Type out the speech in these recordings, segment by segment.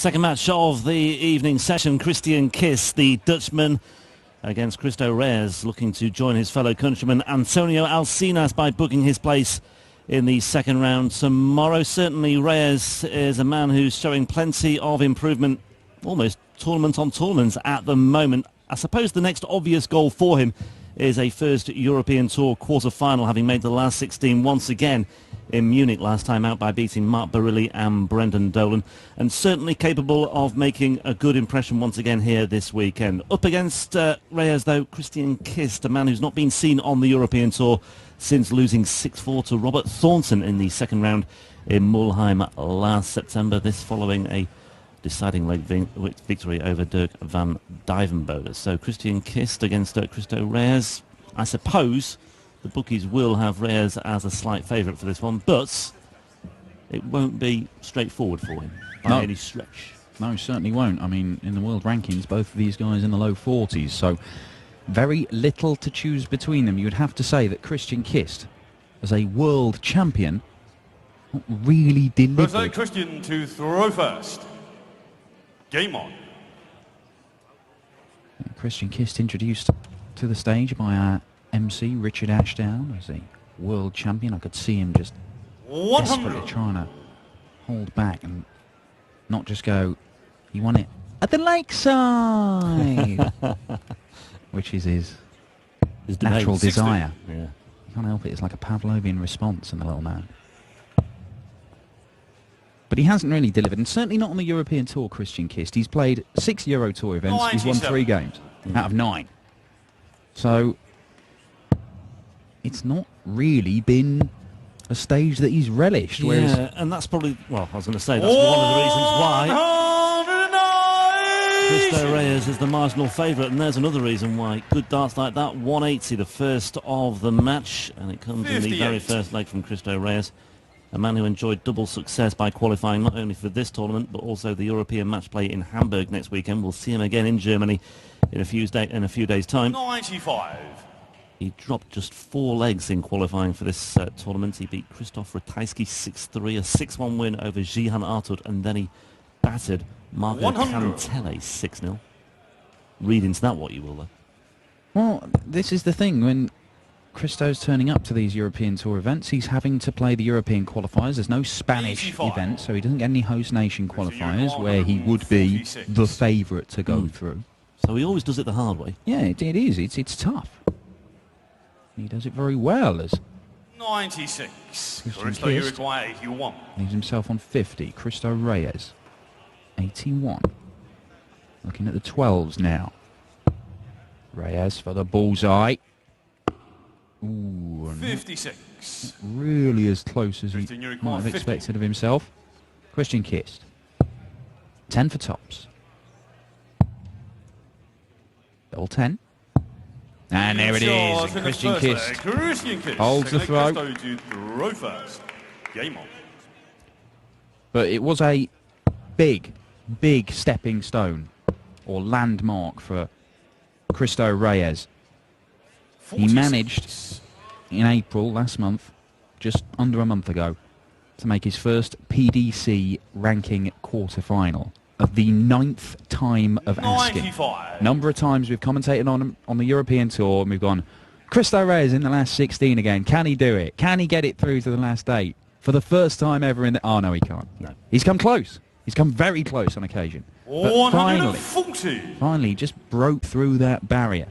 Second match of the evening session, Kist, the Dutchman, against Cristo Reyes, looking to join his fellow countryman Antonio Alcinas by booking his place in the second round tomorrow. Certainly Reyes is a man who's showing plenty of improvement, almost tournament on tournament at the moment. I suppose the next obvious goal for him is a first European Tour quarter-final, having made the last 16 once again in Munich last time out by beating Mark Barilli and Brendan Dolan, and certainly capable of making a good impression once again here this weekend. Up against Reyes, though, Kist, a man who's not been seen on the European Tour since losing 6-4 to Robert Thornton in the second round in Mulheim last September, this following a deciding leg victory over Dirk van Dijvenbode. So Kist against Cristo Reyes. I suppose the bookies will have Reyes as a slight favourite for this one, but it won't be straightforward for him by any stretch. No, certainly won't. I mean, in the world rankings, both of these guys in the low 40s, so very little to choose between them. You would have to say that Kist, as a world champion, not really delivered. Jose Christian to throw first. Game on. Kist introduced to the stage by our MC Richard Ashdown as a world champion. I could see him just desperately trying to hold back and not just go, he won it at the lakeside, which is his natural desire. Yeah. You can't help it, it's like a Pavlovian response in the little man. But he hasn't really delivered, and certainly not on the European Tour, Kist. He's played 6 Euro Tour events, he's won 3 games out of 9. So it's not really been a stage that he's relished. Yeah, whereas and that's probably, well, I was going to say, that's one of the reasons why Cristo Reyes is the marginal favourite, and there's another reason why. Good darts like that, 180, the first of the match, and it comes in the very first leg from Cristo Reyes. A man who enjoyed double success by qualifying not only for this tournament but also the European match play in Hamburg next weekend. We'll see him again in Germany in a few days' time. 95. He dropped just 4 legs in qualifying for this tournament. He beat Krzysztof Ratajski 6-3, a 6-1 win over Jihan Artud, and then he battered Marco Cantele 6-0. Read into that what you will, though. Well, this is the thing. When Cristo's turning up to these European Tour events, he's having to play the European qualifiers. There's no Spanish event, so he doesn't get any host nation qualifiers where he would be the favourite to go through. So he always does it the hard way. Yeah, it is. It's tough. He does it very well. As 96. Kist Uruguay 81. leaves himself on 50. Cristo Reyes, 81. Looking at the 12s now. Reyes for the bullseye. Ooh, 56. Really as close as he might have expected of himself. Kist. 10 for tops. Double 10. And there it is. Kist holds the throw. Game on. But it was a big stepping stone or landmark for Cristo Reyes. He managed in April last month, just under a month ago, to make his first PDC ranking quarter-final of the 9th time of asking. 95. Number of times we've commentated on the European Tour and we've gone, Cristo Reyes in the last 16 again. Can he do it? Can he get it through to the last 8? For the first time ever in the... Oh, no, he can't. No. He's come close. He's come very close on occasion. But finally, he just broke through that barrier.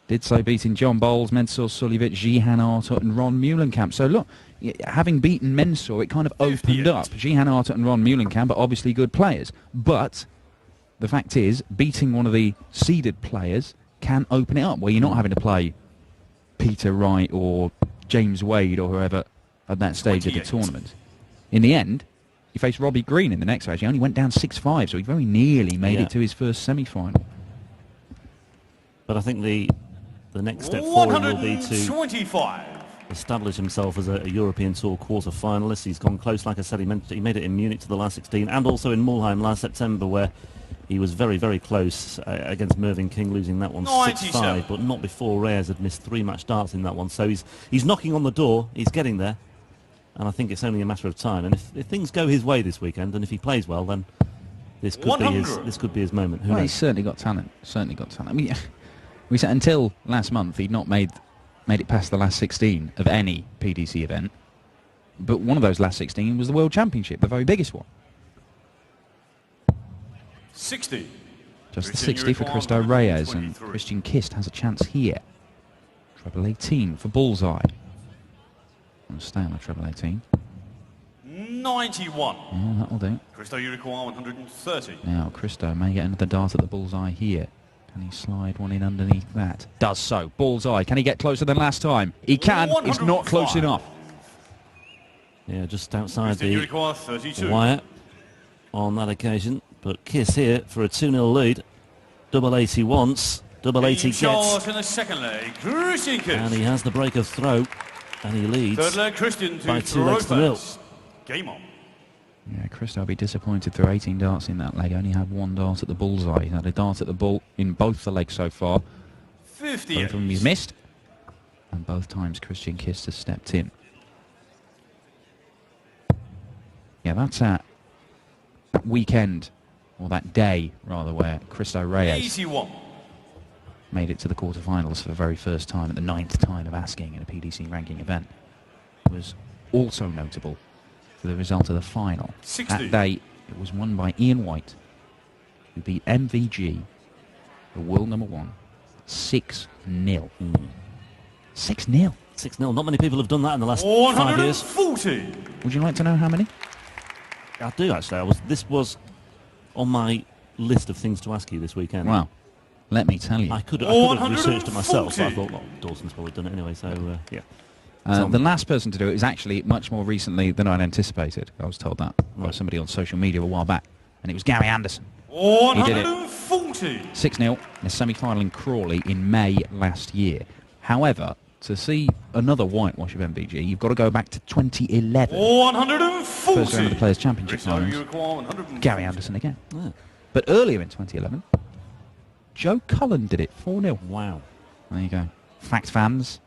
Did so beating John Bowles, Mensur Suljovic, Jihan Artud and Ron Meulenkamp. So look, having beaten Mensur, it kind of opened up. Jihan Artud and Ron Meulenkamp are obviously good players. But the fact is, beating one of the seeded players can open it up, where you're not having to play Peter Wright or James Wade or whoever at that stage of the tournament. In the end, he faced Robbie Green in the next match. He only went down 6-5, so he very nearly made it to his first semi-final. But I think the next step for him will be to establish himself as a European Tour quarter-finalist. He's gone close, like I said, he made it in Munich to the last 16, and also in Mulheim last September, where he was very, very close against Mervyn King, losing that one 6-5, but not before Reyes had missed 3 match darts in that one. So he's knocking on the door, he's getting there, and I think it's only a matter of time. And if things go his way this weekend, and if he plays well, then this could be his moment. Who Well, knows? he's certainly got talent. Certainly got talent. I mean, we said until last month he'd not made it past the last 16 of any PDC event. But one of those last 16 was the World Championship, the very biggest one. 60. Just the 60 for Cristo Reyes, and Christian Kist has a chance here. Treble 18 for Bullseye. I'll stay on the treble 18. 91. Yeah, that'll do. Cristo, you require 130. Now, Cristo may get another dart at the Bullseye here. Can he slide one in underneath that? Does so. Bullseye. Can he get closer than last time? He can. It's not close enough. Yeah, just outside Christian, you the require 32. wire on that occasion. But Kiss here for a 2-0 lead. Double 80 once, double 80 gets. In the second leg, Christian Kist. And he has the break of throw. And he leads Third leg, Christian by 2 legs to 0. Game on. Yeah, Cristo will be disappointed through 18 darts in that leg. Only had one dart at the Bullseye. He's had a dart at the ball in both the legs so far. 50. Both of them he's missed. And both times Christian Kist has stepped in. Yeah, that's that weekend, or that day, rather, where Cristo Reyes 81. made it to the quarterfinals for the very first time at the 9th time of asking in a PDC ranking event. It was also notable for the result of the final. 60. That day, it was won by Ian White, who beat MVG, the world number 1, 6-0. 6-0. 6-0. Not many people have done that in the last 5 years. 140. Would you like to know how many? I do, actually. This was on my list of things to ask you this weekend. Well, let me tell you. I could have researched it myself, but I thought, well, Dawson's probably done it anyway, so, yeah. The last person to do it is actually much more recently than I'd anticipated. I was told that by somebody on social media a while back. And it was Gary Anderson. 140. He did it 6-0 in a semi-final in Crawley in May last year. However, to see another whitewash of MVG, you've got to go back to 2011. 140. First round of the Players' Championship finals. Gary Anderson again. Yeah. But earlier in 2011, Joe Cullen did it 4-0. Wow. There you go. Fact fans.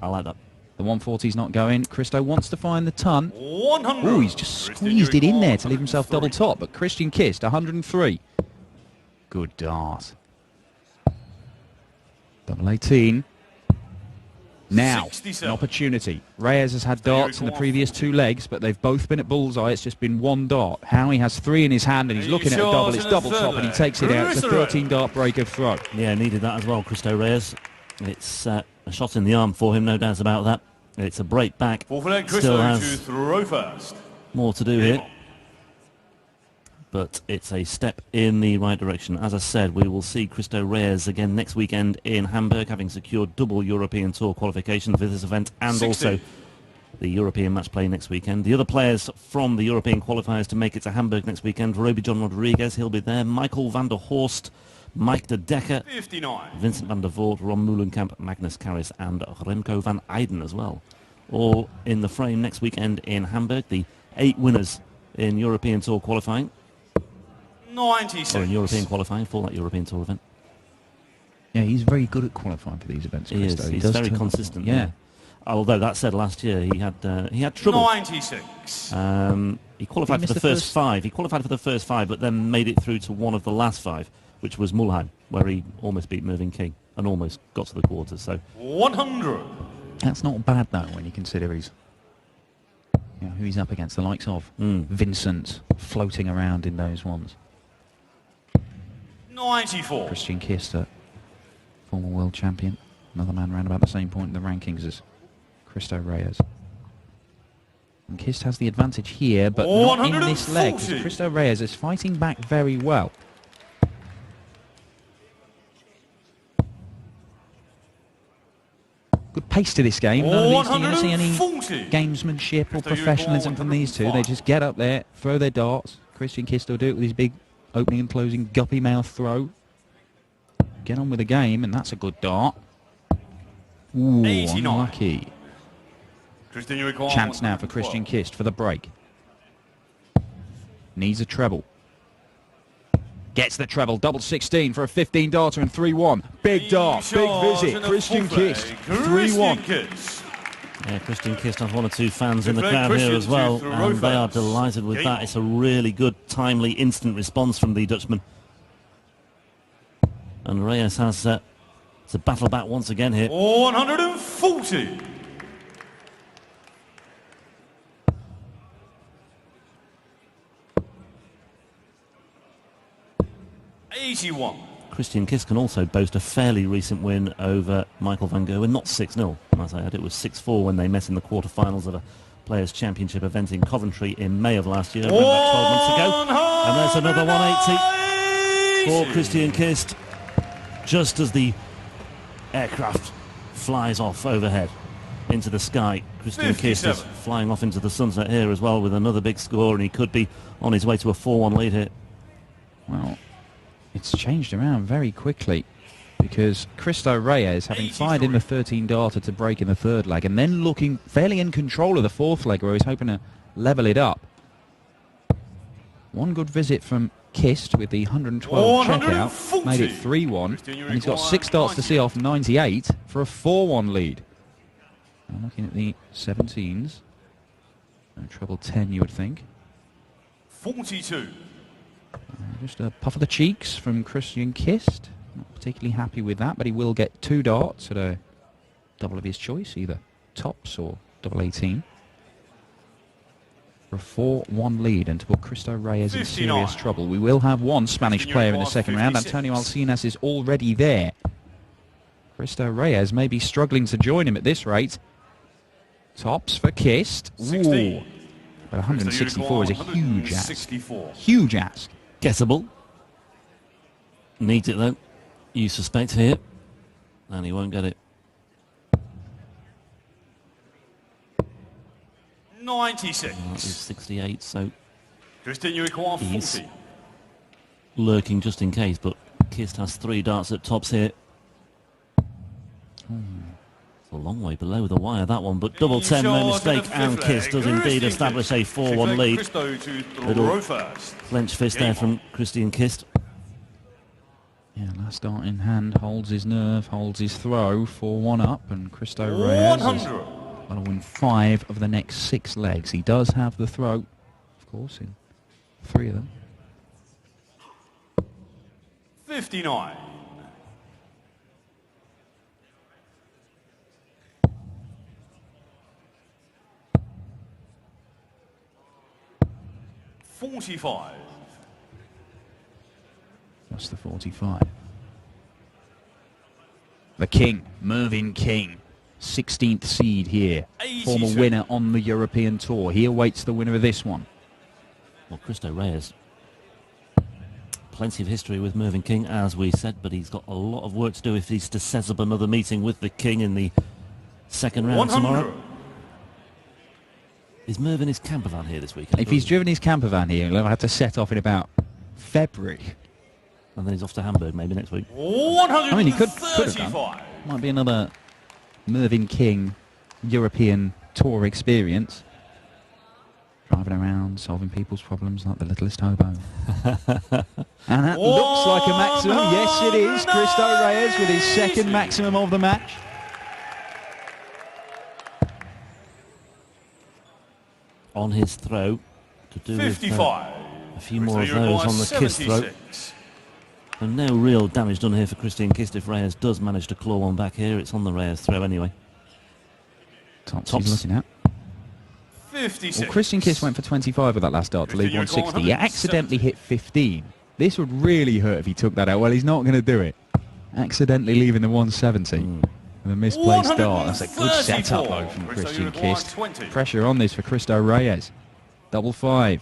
I like that. The 140's not going. Cristo wants to find the ton. 100. Oh, he's just squeezed it in there to leave himself double top. But Christian Kist, 103. Good dart. Double 18. Now, 67. an opportunity. Reyes has had darts in the previous 2 legs, but they've both been at Bullseye. It's just been 1 dart. Howie has 3 in his hand, and he's looking at a double. It's double top, and he takes it out. It's a 13-dart break of throw. Yeah, needed that as well, Cristo Reyes. It's a shot in the arm for him, no doubt about that. It's a break back. Still has throw first. more to do here. But it's a step in the right direction. As I said, we will see Cristo Reyes again next weekend in Hamburg, having secured double European Tour qualification for this event and 60. also the European match play next weekend. The other players from the European qualifiers to make it to Hamburg next weekend, Roby John Rodriguez, he'll be there, Michael van der Horst, Mike de Decker, 59. Vincent van der Voort, Ron Meulenkamp, Magnus Carris and Remco van Eyden as well. All in the frame next weekend in Hamburg. The 8 winners in European Tour qualifying. 96. Or in European qualifying for that European Tour event. Yeah, he's very good at qualifying for these events, Cristo. He's very consistent. Yeah. Although that said, last year he had trouble. 96. He qualified for the first 5. He qualified for the first 5, but then made it through to one of the last 5, which was Mulheim, where he almost beat Mervyn King and almost got to the quarters. So 100. That's not bad, though, when you consider who he's up against, the likes of Vincent floating around in those ones. 94. Christian Kist, former world champion. Another man around about the same point in the rankings as Cristo Reyes. And Kist has the advantage here, but not in this leg, because Cristo Reyes is fighting back very well. Good pace to this game. None of these, you're going to see any gamesmanship or professionalism from these two. They just get up there, throw their darts. Christian Kist will do it with his big opening and closing guppy mouth throw. Get on with the game, and that's a good dart. Ooh, 89. Unlucky. Chance now for Christian Kist for the break. Needs a treble. Gets the treble, double 16 for a 15-darter and 3-1. Big dart, big visit. Christian Kist, 3-1. Yeah, Christian Kist has 1 or 2 fans in the crowd here as well, and they are delighted with that. It's a really good, timely, instant response from the Dutchman. And Reyes has to battle back once again here. 140. 81. Christian Kist can also boast a fairly recent win over Michael van Gerwen, not 6-0, as I had. It was 6-4 when they met in the quarterfinals of a Players' Championship event in Coventry in May of last year, around about 12 months ago. And there's another 180 for Christian Kist, just as the aircraft flies off overhead into the sky. Christian Kist is flying off into the sunset here as well with another big score, and he could be on his way to a 4-1 lead here. Well, it's changed around very quickly, because Cristo Reyes, having fired in the 13-darter to break in the 3rd leg, and then looking fairly in control of the 4th leg, where he's hoping to level it up. One good visit from Kist with the 112 checkout, made it 3-1, and he's got 6 darts to see off 98 for a 4-1 lead. Now looking at the 17s, no trouble 10, you would think. 42. Just a puff of the cheeks from Christian Kist. Not particularly happy with that, but he will get 2 darts at a double of his choice, either tops or double 18. For a 4-1 lead, and to put Cristo Reyes in serious trouble. We will have 1 Spanish player in the second round. Antonio Alcinas is already there. Cristo Reyes may be struggling to join him at this rate. Tops for Kist. Ooh. But 164 is a huge ask. Huge ask. Guessable. Needs it though, you suspect here. And he won't get it. 96. Well, it's 68, so Christian, you require 40. Lurking just in case, but Kist has 3 darts at tops here. It's a long way below the wire, that one, but double 10, no mistake, and Kist does indeed establish a 4-1 lead. Little clenched fist there from Christian Kist. Yeah, last dart in hand, holds his nerve, holds his throw, 4-1 up, and Cristo Reyes is going to win 5 of the next 6 legs. He does have the throw, of course, in 3 of them. 59. 45. What's the 45? The King, Mervyn King, 16th seed here. 82. Former winner on the European Tour. He awaits the winner of this one. Well, Cristo Reyes, plenty of history with Mervyn King, as we said, but he's got a lot of work to do if he's to set up another meeting with the King in the second round 100. tomorrow. Is Mervyn his camper van here this weekend? If he's driven his camper van here, he'll have to set off in about February. And then he's off to Hamburg maybe next week. 135. I mean, he could have done. Might be another Mervyn King European Tour experience. Driving around, solving people's problems like the littlest hobo. And that looks like a maximum. Yes, it is. Cristo Reyes with his second maximum of the match. On his throw, to do 55. with a few more of those on the Kist throw. And no real damage done here for Christian Kist. If Reyes does manage to claw one back here, it's on the Reyes throw anyway. Tops he's looking at. 56. Well, Christian Kist went for 25 with that last dart to leave 160. He accidentally hit 15. This would really hurt if he took that out. Well, he's not going to do it. Accidentally leaving the 170. With a misplaced dart. That's a good setup though from Christian Kist. Pressure on this for Cristo Reyes. Double 5.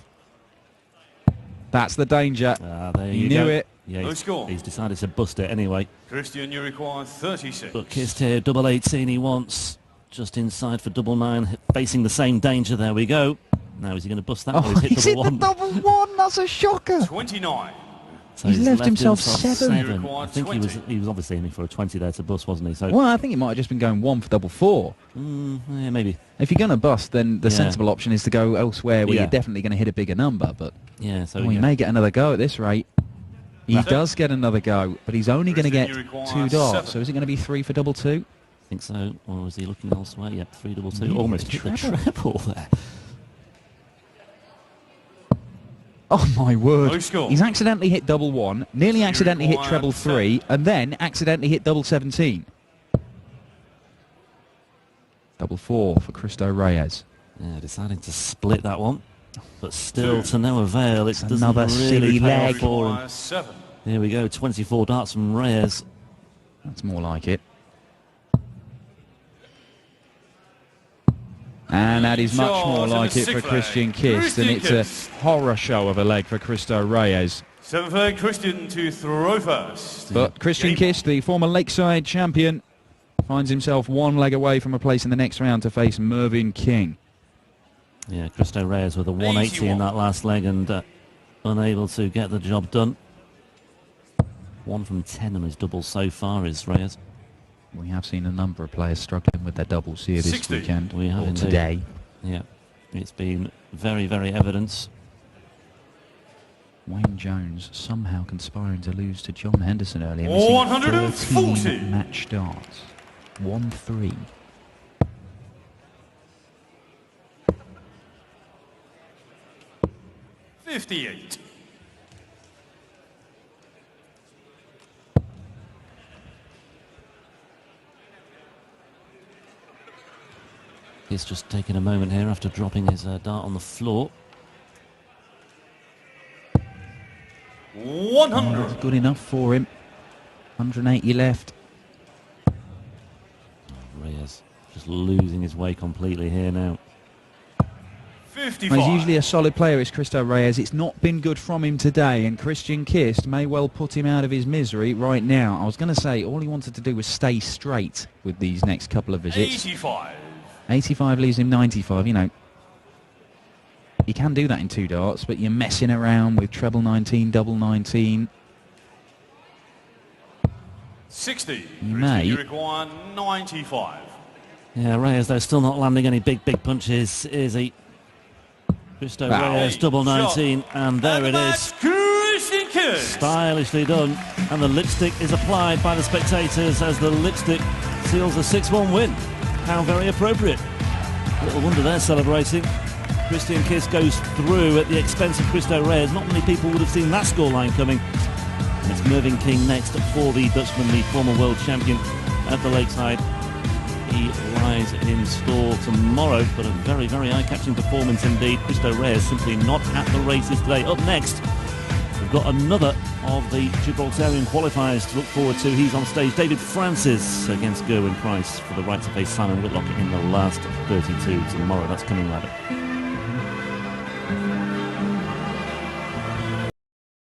That's the danger. There you knew go. It. Yeah, he's decided to bust it anyway. Christian, you require 36. But Kist here, double 18 he wants. Just inside for double 9, facing the same danger. There we go. Now is he going to bust that? Oh, he's hit the double 1. That's a shocker. 29. So he's left himself 7. I think he was obviously aiming for a 20 there to bust, wasn't he? So well, I think he might have just been going 1 for double 4. Yeah, maybe. If you're going to bust, then the sensible option is to go elsewhere where you're definitely going to hit a bigger number. But yeah, so he may get another go at this rate. He does get another go, but he's only going to get 2 darts. So is it going to be 3 for double 2? think so. Or was he looking elsewhere? Yep, 3-2. Almost hit the treble there. Oh my word. No score. He's accidentally hit double 1, nearly accidentally hit treble 3, and then accidentally hit double 17. Double 4 for Cristo Reyes. Yeah, deciding to split that one, but still to no avail. It doesn't another really silly pay leg. off for him. Here we go, 24 darts from Reyes. That's more like it. And that is much more like it for Christian Kist, and it's a horror show of a leg for Cristo Reyes. 7th leg, Christian to throw first. But Christian Kist, the former Lakeside champion, finds himself one leg away from a place in the next round to face Mervyn King. Yeah, Cristo Reyes with a 180 in that last leg and unable to get the job done. 1 from 10 on his doubles so far is Reyes. We have seen a number of players struggling with their doubles here this 60. weekend, We have or indeed. today. Yeah, it's been very, very evident. Wayne Jones somehow conspiring to lose to John Henderson earlier, missing 140 13 match starts. 1-3. $58. He's just taking a moment here after dropping his dart on the floor. 100. Good enough for him. 180 left. Reyes just losing his way completely here now. 55. Well, he's usually a solid player, is Cristo Reyes. It's not been good from him today, and Christian Kist may well put him out of his misery right now. I was going to say, all he wanted to do was stay straight with these next couple of visits. 85. 85 leaves him 95, you know. You can do that in 2 darts, but you're messing around with treble 19, double 19. 60. You may. You require 95. Yeah, Reyes, though, still not landing any big punches, is he? Cristo Reyes, double 19, and there it is. Christian Kist. Stylishly done, and the lipstick is applied by the spectators as the lipstick seals a 6-1 win. How very appropriate. Little wonder they're celebrating. Christian Kist goes through at the expense of Cristo Reyes. Not many people would have seen that scoreline coming. And it's Mervyn King next for the Dutchman, the former world champion at the Lakeside. He lies in store tomorrow, but a very, very eye-catching performance indeed. Cristo Reyes simply not at the races today. Up next, we've got another of the Gibraltarian qualifiers to look forward to. He's on stage, David Francis against Gerwyn Price for the right to face Simon Whitlock in the last 32 tomorrow. That's coming later.